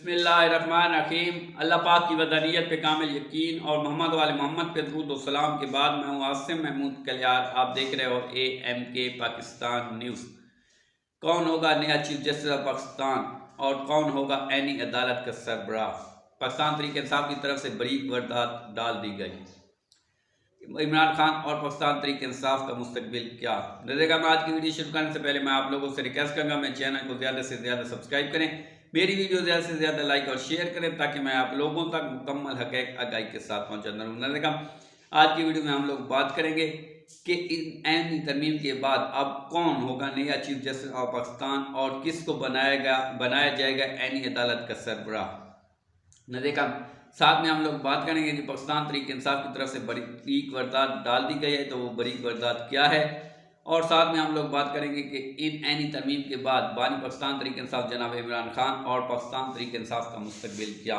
बिस्मिल्लाहिर्रहमानिर्रहीम। अल्लाह पाक की वदानियत पे कामिल यकीन और मोहम्मद वाले मोहम्मद पे दरूद और सलाम के बाद मैं हूँ आसिम महमूद कलियार। आप देख रहे हो AMK पाकिस्तान न्यूज़। कौन होगा नया चीफ जस्टिस ऑफ पाकिस्तान और कौन होगा ऐनी अदालत का सरबराह? पाकिस्तान तहरीक इंसाफ की तरफ से बड़ी वारदात डाल दी गई। इमरान खान और पाकिस्तान तहरीक इंसाफ का मुस्तकबिल क्या नजरेगा? मैं आज की वीडियो शुरू करने से पहले मैं आप लोगों से रिक्वेस्ट करूंगा मेरे चैनल को ज़्यादा से ज़्यादा सब्सक्राइब करें, मेरी वीडियो ज़्यादा से ज़्यादा लाइक और शेयर करें ताकि मैं आप लोगों तक मुकम्मल हक़ आगाही के साथ पहुँचाता रहूँ। नजरेगा आज की वीडियो में हम लोग बात करेंगे कि इन ऐनी तरमीम के बाद अब कौन होगा नया चीफ जस्टिस ऑफ पाकिस्तान और किसको बनाया जाएगा ऐनी अदालत का सरबराह। नजरेगा साथ में हम लोग बात करेंगे कि पाकिस्तान तहरीक इंसाफ की तरफ से बरीक वारदात डाल दी गई है, तो वो बरीक वारदात क्या है, और साथ में हम लोग बात करेंगे कि इन ऐनी तरमीम के बाद बानी पाकिस्तान तहरीक इंसाफ जनाब इमरान खान और पाकिस्तान तहरीक इंसाफ का मुस्तकबिल क्या।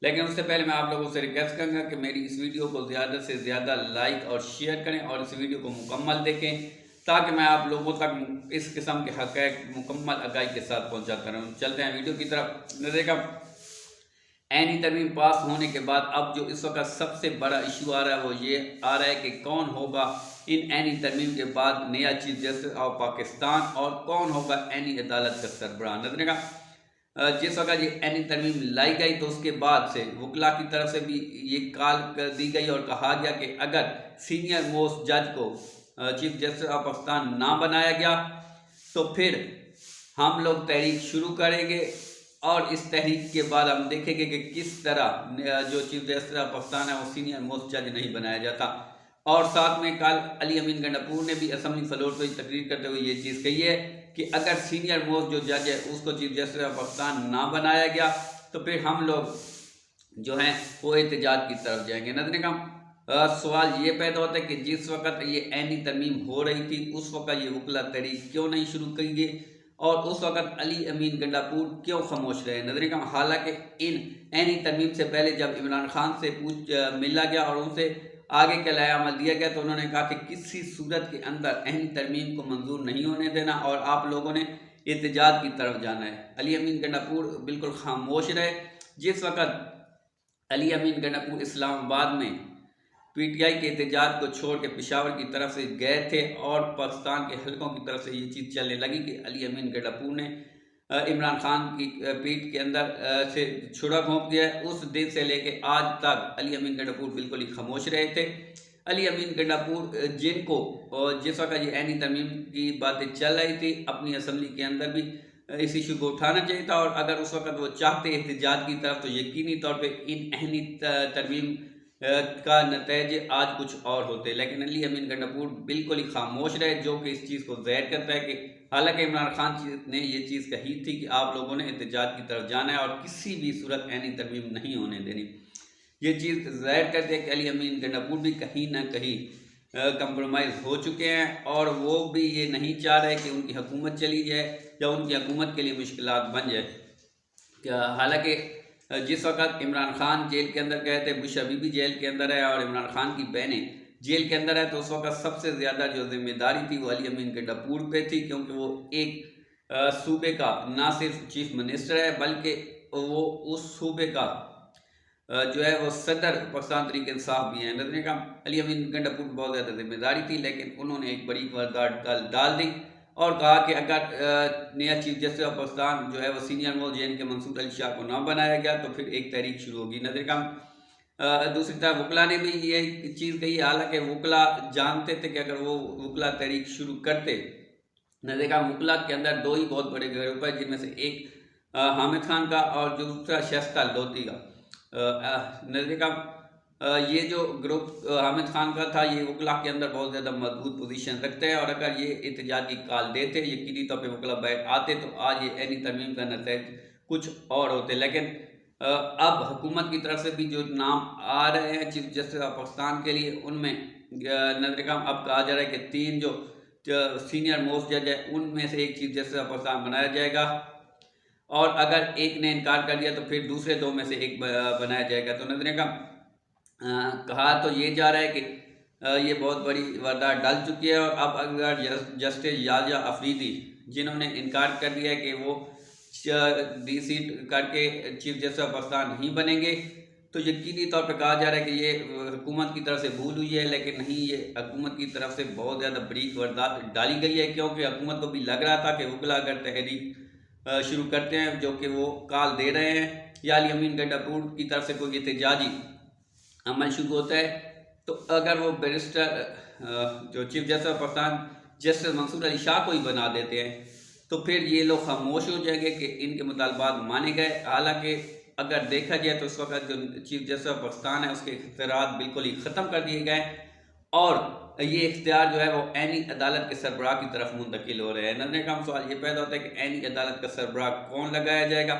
लेकिन उससे पहले मैं आप लोगों से रिक्वेस्ट करूँगा कि मेरी इस वीडियो को ज़्यादा से ज़्यादा लाइक और शेयर करें और इस वीडियो को मुकम्मल देखें ताकि मैं आप लोगों तक इस किस्म के हक़ मुकम्मल आगाही के साथ पहुँचाता रहूँ। चलते हैं वीडियो की तरफ। नजरेगा ऐनी तरमीम पास होने के बाद अब जो इस वक्त सबसे बड़ा इशू आ रहा है वो ये आ रहा है कि कौन होगा इन ऐनी तरमीम के बाद नया चीफ जस्टिस ऑफ पाकिस्तान और कौन होगा ऐनी अदालत का सरबराह। नजरेगा जिस वक्त ये ऐनी तरमीम लाई गई तो उसके बाद से वकला की तरफ से भी ये कॉल कर दी गई और कहा गया कि अगर सीनियर मोस्ट जज को चीफ जस्टिस ऑफ पाकिस्तान ना बनाया गया तो फिर हम लोग तहरीक शुरू करेंगे और इस तहरीक के बाद हम देखेंगे कि किस तरह जो चीफ जस्टिस ऑफ पाकिस्तान है वो सीनियर मोस्ट जज नहीं बनाया जाता। और साथ में कल अली अमीन गंडापुर ने भी असम्बली फ्लोर पर तकरीर करते हुए ये चीज़ कही है कि अगर सीनियर मोस्ट जो जज है उसको चीफ जस्टिस ऑफ पाकिस्तान ना बनाया गया तो फिर हम लोग जो हैं वो एहतजाज की तरफ जाएंगे। नजर का सवाल ये पैदा होता है कि जिस वक्त ये ऐनी तरमीम हो रही थी उस वक्त ये वकला तहरीक क्यों नहीं शुरू की गई और उस वक्त अली अमीन गंडापुर क्यों खामोश रहे। नजर का हालांकि इन ऐनी तरमीम से पहले जब इमरान खान से मिला गया और उनसे आगे के लाया अमल दिया गया तो उन्होंने कहा कि किसी सूरत के अंदर ऐनी तरमीम को मंजूर नहीं होने देना और आप लोगों ने एहतजाज की तरफ जाना है। अली अमीन गंडापुर बिल्कुल खामोश रहे। जिस वक्त अली अमीन गंडापुर इस्लामाबाद में PTI के एहतजाज को छोड़ के पेशावर की तरफ से गए थे और पाकिस्तान के हलकों की तरफ से ये चीज़ चलने लगी कि अली अमीन गंडापुर ने इमरान खान की पीठ के अंदर से छुरा घोंप दिया। उस दिन से लेके आज तक अली अमीन गंडापुर बिल्कुल ही खामोश रहे थे। अली अमीन गंडापुर जिनको जिस वक्त ये ऐनी तरमीम की बातें चल रही थी अपनी असम्बली के अंदर भी इस इशू को उठाना चाहिए था और अगर उस वक्त वो चाहते एहतजाज की तरफ तो यकीनी तौर पर इन ऐनी तरमीम का नतीजे आज कुछ और होते, लेकिन अली अमीन गंडापुर बिल्कुल ही खामोश रहे जो कि इस चीज़ को ज़ाहिर करता है कि हालांकि इमरान खान ने ये चीज़ कही थी कि आप लोगों ने एहतजाज की तरफ जाना है और किसी भी सूरत ऐनी तरमीम नहीं होने देनी। ये चीज़ ज़ाहिर करती है कि अली अमीन गंडापुर भी कहीं ना कहीं कंप्रोमाइज़ हो चुके हैं और वो भी ये नहीं चाह रहे कि उनकी हुकूमत चली जाए या उनकी हुकूमत के लिए मुश्किलात बन जाए। हालांकि जिस वक्त इमरान खान जेल के अंदर गए थे, बुश अभी भी जेल के अंदर है और इमरान खान की बहनें जेल के अंदर है, तो उस वक्त सबसे ज़्यादा जो जिम्मेदारी थी वो अली अमीन गंडापुर पे थी क्योंकि वो एक सूबे का ना सिर्फ चीफ मिनिस्टर है बल्कि वो उस सूबे का जो है वो सदर पाकिस्तान तहरीक इंसाफ भी है। नजर का अली अमीन गंडापुर बहुत ज़्यादा जिम्मेदारी थी लेकिन उन्होंने एक बड़ी वारदात डाल दी और कहा कि अगर नया चीफ जस्टिस ऑफ पाकिस्तान जो है वो सीनियर मोस्ट जज के मंसूर अली शाह को ना बनाया गया तो फिर एक तहरीक शुरू होगी। नजर का दूसरी तरफ वकला ने भी ये चीज़ कही, हालांकि वकला जानते थे कि अगर वो वकला तहरीक शुरू करते। नजर का वकला के अंदर दो ही बहुत बड़े ग्रुप है जिनमें से एक हामिद खान का और दूसरा शस्ता लोधी का। नजर का ये जो ग्रुप हामिद खान का था ये वकला के अंदर बहुत ज़्यादा मजबूत पोजीशन रखते हैं और अगर ये एहतजाज की कॉल देते यकीनी तौर पे वकला बैठ आते तो आज ये ऐनी तरमीम का नतीज कुछ और होते। लेकिन अब हुकूमत की तरफ से भी जो नाम आ रहे हैं चीफ जस्टिस ऑफ पाकिस्तान के लिए उनमें नजर का अब कहा जा रहा है कि 3 जो सीनियर मोस्ट जज है उनमें से एक चीफ जस्टिस ऑफ पाकिस्तान बनाया जाएगा और अगर एक ने इनकार कर दिया तो फिर दूसरे 2 में से एक बनाया जाएगा। तो नजर का कहा तो ये जा रहा है कि ये बहुत बड़ी वारदात डाल चुकी है और अब अगर जस्टिस याजिया अफरीदी जिन्होंने इनकार कर दिया है कि वो DC करके चीफ जस्टिस ऑफ पाकिस्तान नहीं बनेंगे, तो यकीनी तौर पर कहा जा रहा है कि ये हुकूमत की तरफ से भूल हुई है। लेकिन नहीं, ये हुकूमत की तरफ से बहुत ज़्यादा बड़ी वारदात डाली गई है, क्योंकि हुकूमत को भी लग रहा था कि वकला अगर तहरीक शुरू करते हैं, जो कि वो कॉल दे रहे हैं, या अली अमीन गंडापुर की तरफ से कोई एहतजाजी अमल शुरू होता है, तो अगर वो बैरिस्टर जो chief justice of Pakistan justice Mansoor Ali Shah को ही बना देते हैं, तो फिर ये लोग खामोश हो जाएंगे कि इनके मुतालबात माने गए। हालांकि अगर देखा जाए तो इस वक्त जो चीफ जस्टिस ऑफ पाकिस्तान है उसके इख्तियारात बिल्कुल ही ख़त्म कर दिए गए, और ये इख्तियार जो है वो ऐनी अदालत के सरबराह की तरफ मुंतकिल हो रहे हैं। नजर का सवाल ये पैदा होता है कि ऐनी अदालत का सरबराह कौन लगाया जाएगा,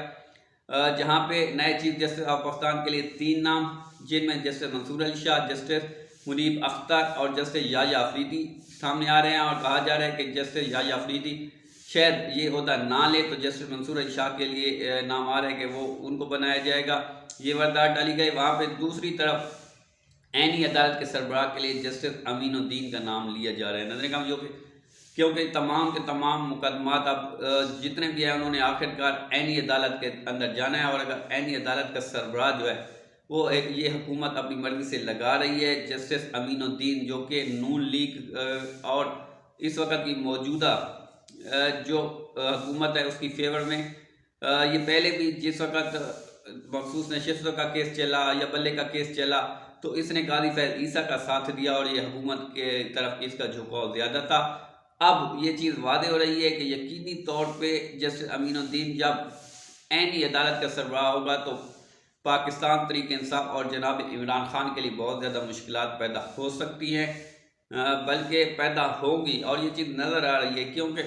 जहाँ पे नए चीफ जस्टिस ऑफ पाकिस्तान के लिए 3 नाम, जिनमें जस्टिस मंसूर अली शाह, जस्टिस मुनीब अख्तर और जस्टिस याह्या अफरीदी सामने आ रहे हैं। और कहा जा रहा है कि जस्टिस याह्या अफरीदी शायद ये ओहदा ना ले, तो जस्टिस मंसूर अली शाह के लिए नाम आ रहा है कि वो उनको बनाया जाएगा। ये वारदात डाली गई। वहाँ पे दूसरी तरफ ऐनी अदालत के सरबराह के लिए जस्टिस अमीनुद्दीन का नाम लिया जा रहा है। नजर का जो कि क्योंकि तमाम के तमाम मुकदमात अब जितने भी हैं उन्होंने आखिरकार ऐनी अदालत के अंदर जाना है, और अगर ऐनी अदालत का सरबराह जो है वो ये हुकूमत अपनी मर्जी से लगा रही है। जस्टिस अमीनुद्दीन जो कि नून लीग और इस वक्त की मौजूदा जो हुकूमत है उसकी फेवर में, ये पहले भी जिस वक्त मखसूस नशिस्तों का केस चला या बल्ले का केस चला, तो इसने काजी फैज ईसा का साथ दिया और ये हुकूमत के तरफ इसका झुकाव ज़्यादा था। अब ये चीज़ वादे हो रही है कि यकीनी तौर पे जस्टिस अमीनुद्दीन जब ऐनी अदालत का सरबराह होगा तो पाकिस्तान तहरीक इंसाफ और जनाब इमरान खान के लिए बहुत ज़्यादा मुश्किलात पैदा हो सकती हैं, बल्कि पैदा होंगी। और ये चीज़ नज़र आ रही है क्योंकि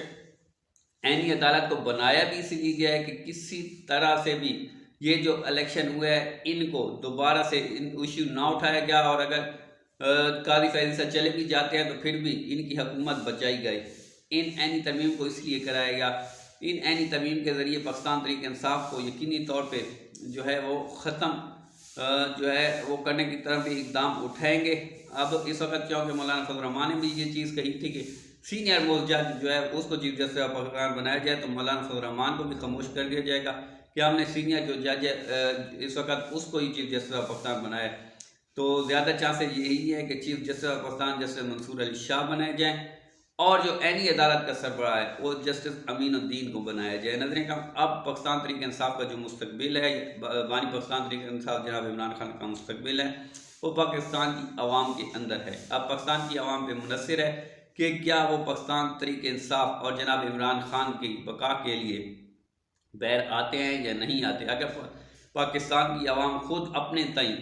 ऐनी अदालत को बनाया भी इसलिए गया है कि किसी तरह से भी ये जो इलेक्शन हुए हैं इनको दोबारा से इशू ना उठाया गया, और अगर काजी फैज ईसा चले भी जाते हैं तो फिर भी इनकी हुकूमत बचाई गई। इन ऐनी तरमीम को इसलिए कराया गया, इन ऐनी तरमीम के ज़रिए पाकिस्तान तहरीक इंसाफ को यकीनी तौर पे जो है वो ख़त्म जो है वो करने की तरफ भी इकदाम उठाएंगे। अब इस वक्त क्योंकि मौलाना फजल रहमान ने भी ये चीज़ कही थी कि सीनियर मोस्ट जज जो है उसको चीफ जस्टिस ऑफ पाकिस्तान बनाया जाए, तो मौलाना फजल रहमान को भी खामोश कर दिया जाएगा कि हमने सीनियर जो जज है इस वक्त उसको ही चीफ जस्टिस ऑफ पाकिस्तान बनाया। तो ज़्यादा चांसेस यही है कि chief justice of Pakistan justice Mansoor Ali Shah बनाए जाएँ, और जो ऐनी अदालत का सरबराह है वो जस्टिस अमीनुद्दीन को बनाया जाए। नजरें का अब पाकिस्तान तहरीक इंसाफ का जो मुस्तकबिल है, बानी पाकिस्तान तहरीक इंसाफ जनाब इमरान खान का मुस्तकबिल है, वो पाकिस्तान की आवाम के अंदर है। अब पाकिस्तान की आवाम पे मुनसर है कि क्या वो पाकिस्तान तहरीक इंसाफ और जनाब इमरान खान की बका के लिए बैर आते हैं या नहीं आते। अगर पाकिस्तान की आवाम खुद अपने तय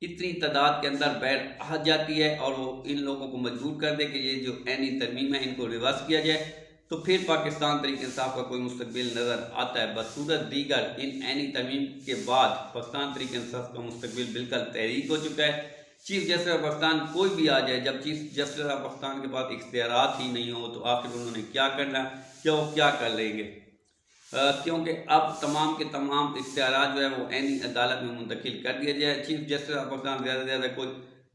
इतनी तादाद के अंदर बैर आ जाती है और वो इन लोगों को मजबूर कर दे कि ये जो ऐनी तरमीम है इनको रिवर्स किया जाए, तो फिर पाकिस्तान तहरीक इंसाफ का कोई मुस्तकबिल नज़र आता है। बसूरत दीगर इन ऐनी तरमीम के बाद पाकिस्तान तहरीक इंसाफ का मुस्तकबिल बिल्कुल तहरीक हो चुका है। चीफ जस्टिस ऑफ पाकिस्तान कोई भी आ जाए, जब चीफ जस्टिस ऑफ पाकिस्तान के पास इख्तियारात ही नहीं हो तो आखिर उन्होंने क्या करना या वो क्या कर लेंगे, क्योंकि अब तमाम के तमाम इख्तियारात जो है वो ऐनी अदालत में मुंतकिल कर दिया जाए। चीफ जस्टिस ऑफ पाकिस्तान ज़्यादा से ज़्यादा कोई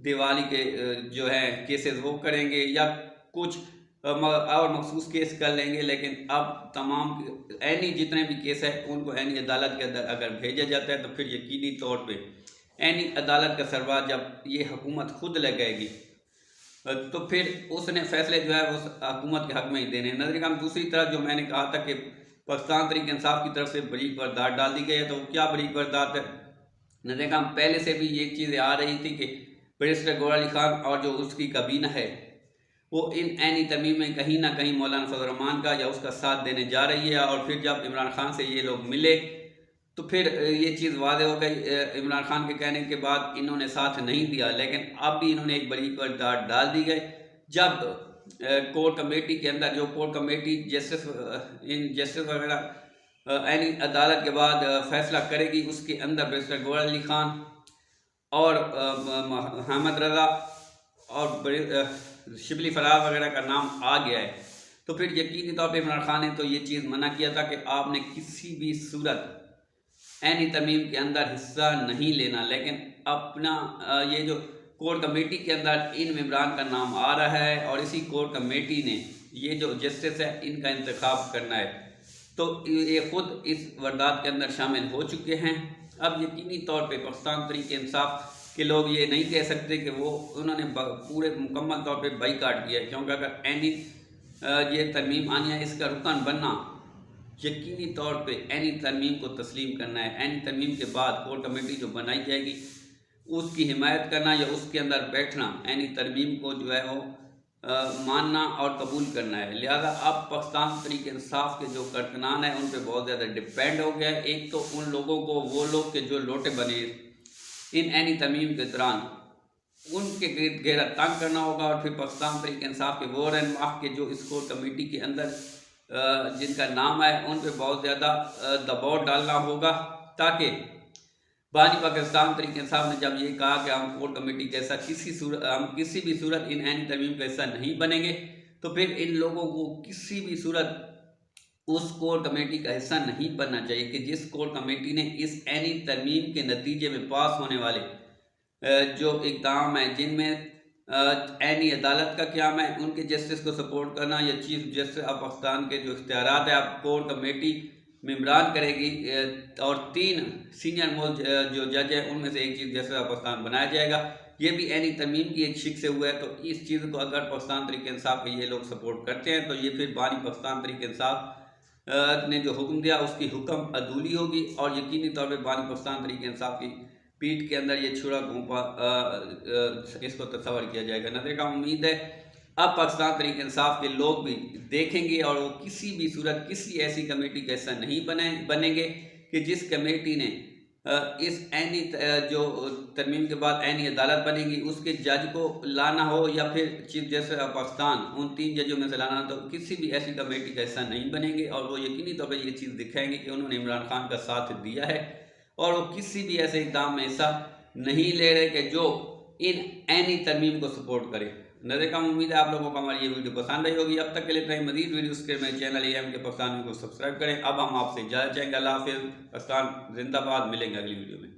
दिवाली के जो है केसेस वो करेंगे या कुछ और मखसूस केस कर लेंगे, लेकिन अब तमाम ऐनी जितने भी केस है उनको ऐनी अदालत के अंदर अगर भेजा जाता है तो फिर यकीनी तौर पर ऐनी अदालत का सरबराह जब ये हुकूमत खुद लगाएगी तो फिर उसने फैसले जो है उस हुकूमत के हक में ही देने। नजर हम दूसरी तरफ जो मैंने कहा था कि पाकिस्तान तहरीक इंसाफ की तरफ से बरीक वारदात डाल दी गई है, तो क्या बरीक वारदात है। नजर हम पहले से भी ये चीज़ें आ रही थी कि बैरिस्टर गौहर अली खान और जो उसकी काबीना है वो इन ऐनी तरमीम में कहीं ना कहीं मौलाना फजल रहमान का या उसका साथ देने जा रही है, और फिर जब इमरान खान से ये लोग मिले तो फिर ये चीज़ वादे हो गई। इमरान खान के कहने के बाद इन्होंने साथ नहीं दिया, लेकिन अब भी इन्होंने एक बड़ी वारदात डाल दी गई जब कोर कमेटी के अंदर जो कोर कमेटी जस्टिस वगैरह ऐनी अदालत के बाद फैसला करेगी, उसके अंदर बैरिस्टर गौहर अली खान और अहमद रजा और शिबली फराज वगैरह का नाम आ गया है, तो फिर यकीनी तौर पर इमरान खान ने तो ये चीज़ मना किया था कि आपने किसी भी सूरत ऐनी तरमीम के अंदर हिस्सा नहीं लेना। लेकिन अपना ये जो कोर कमेटी के अंदर इन मेंबरान का नाम आ रहा है और इसी कोर कमेटी ने ये जो जस्टिस है इनका इंतखाब करना है। तो ये खुद इस वारदात के अंदर शामिल हो चुके हैं। अब यकीनी तौर पे पाकिस्तान तहरीक इंसाफ के लोग ये नहीं कह सकते कि वो उन्होंने पूरे मुकम्मल तौर पे बाईकाट किया है, क्योंकि अगर एनी ये तरमीम आनी है, इसका रुकन बनना यकीनी तौर पे एनी तरमीम को तस्लीम करना है। एनी तरमीम के बाद कोर कमेटी जो बनाई जाएगी उसकी हिमायत करना या उसके अंदर बैठना, एनी तरमीम को जो है वो मानना और कबूल करना है। लिहाजा अब पाकिस्तान तहरीक इंसाफ के जो कारकुनान हैं उन पर बहुत ज़्यादा डिपेंड हो गया है। एक तो उन लोगों को, वो लोग के जो लोटे बने इन एनी तरमीम के दौरान, उनके गिर्द घेरा तंग करना होगा, और फिर पाकिस्तान तहरीक इंसाफ के वो रहनुमा के जो इस कोर कमेटी के अंदर जिनका नाम है उन पर बहुत ज़्यादा दबाव डालना होगा, ताकि बानी पाकिस्तान तहरीक इंसाफ ने जब ये कहा कि हम कोर कमेटी के ऐसा हम किसी भी सूरत इन एनी तरमीम का हिस्सा नहीं बनेंगे, तो फिर इन लोगों को किसी भी सूरत उस कोर कमेटी का हिस्सा नहीं बनना चाहिए कि जिस कोर कमेटी ने इस एनी तरमीम के नतीजे में पास होने वाले जो इक़दाम हैं, जिनमें एनी अदालत का क़याम है, उनके जस्टिस को सपोर्ट करना या चीफ जस्टिस ऑफ पाकिस्तान के जो इख्तियारात है अब कोर कमेटी मेम्बरान करेगी, और 3 सीनियर मोस्ट जो जज है उनमें से एक चीफ जस्टिस ऑफ पाकिस्तान बनाया जाएगा। ये भी एनी तरमीम की एक शिक से हुआ है। तो इस चीज़ को अगर पाकिस्तान तहरीक इंसाफ के ये लोग सपोर्ट करते हैं तो ये फिर बानी पाकिस्तान तहरीक इंसाफ ने जो हुक्म दिया उसकी हुक्म अदूली होगी, और यकीनी तौर पर बानी पाकिस्तान तहरीक इंसाफ की पीठ के अंदर ये छुरा घोंपा इसको तस्वर किया जाएगा। नजर का उम्मीद है अब पाकिस्तान तहरीक इंसाफ के लोग भी देखेंगे और वो किसी भी सूरत किसी ऐसी कमेटी का हिस्सा नहीं बनेंगे कि जिस कमेटी ने इस एनी जो तरमीम के बाद एनी अदालत बनेगी उसके जज को लाना हो या फिर चीफ जस्टिस ऑफ पाकिस्तान उन 3 जजों में से लाना हो, तो किसी भी ऐसी कमेटी का हिस्सा नहीं बनेंगे, और वो यकीनी तौर पर ये चीज़ दिखाएंगे कि उन्होंने इमरान खान का साथ दिया है, और वो किसी भी ऐसे इक़दाम में हिस्सा नहीं ले रहे कि जो इन एनी तरमीम को सपोर्ट करे। नजर कम उम्मीद है आप लोगों को हमारी ये वीडियो पसंद आई होगी। अब तक के लिए इतना ही। मज़ीद वीडियोस के मेरे चैनल एएमके पाकिस्तान को सब्सक्राइब करें। अब हम आपसे इजाज़त चाहेंगे। अल्लाह हाफ़िज़। पाकिस्तान जिंदाबाद। मिलेंगे अगली वीडियो में।